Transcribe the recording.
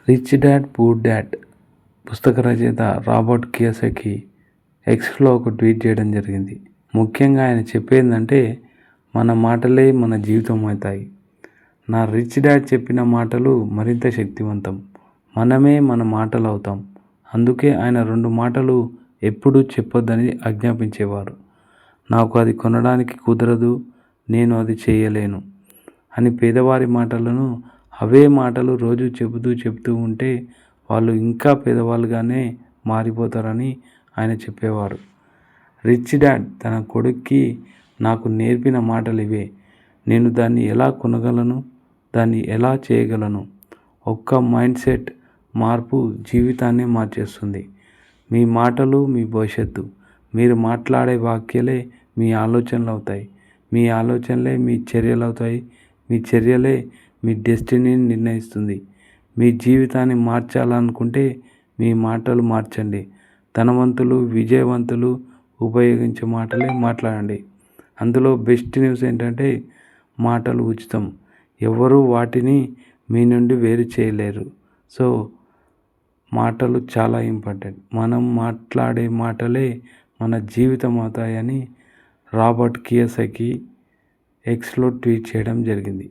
Rich dad poor dad పుస్తక రచయిత Robert Kiyosaki ఎక్స్లో ఒక ట్వీట్ చేయడం జరిగింది. ముఖ్యంగా ఆయన చెప్పేందంటే, మన మాటలే మన జీవితం అవుతాయి. నా రిచ్ డాడ్ చెప్పిన మాటలు మరింత శక్తివంతం. మనమే మన మాటలు అవుతాం. అందుకే ఆయన 2 మాటలు ఎప్పుడూ చెప్పొద్దని ఆజ్ఞాపించేవారు. నాకు అది కొనడానికి కుదరదు, నేను అది చేయలేను అని పేదవారి మాటలను అవే మాటలు రోజు చెబుతూ ఉంటే వాళ్ళు ఇంకా పేదవాళ్ళుగానే మారిపోతారని ఆయన చెప్పేవారు. రిచ్ డాడ్ తన కొడుక్కి నాకు నేర్పిన మాటలు ఇవే. నేను దాన్ని ఎలా కొనగలను, దాన్ని ఎలా చేయగలను. ఒక్క మైండ్ సెట్ మార్పు జీవితాన్ని మార్చేస్తుంది. మీ మాటలు మీ భవిష్యత్తు. మీరు మాట్లాడే వాక్యాలే మీ ఆలోచనలు అవుతాయి. మీ ఆలోచనలే మీ చర్యలు అవుతాయి. మీ చర్యలే మీ డెస్టినీని నిర్ణయిస్తుంది. మీ జీవితాన్ని మార్చాలనుకుంటే మీ మాటలు మార్చండి. ధనవంతులు, విజయవంతులు ఉపయోగించే మాటలే మాట్లాడండి. అందులో బెస్ట్ న్యూస్ ఏంటంటే, మాటలు ఉచితం. ఎవరు వాటిని మీ నుండి వేరు చేయలేరు. సో మాటలు చాలా ఇంపార్టెంట్. మనం మాట్లాడే మాటలే మన జీవితం అవుతాయని రాబర్ట్ కియోసాకి ఎక్స్లో ట్వీట్ చేయడం జరిగింది.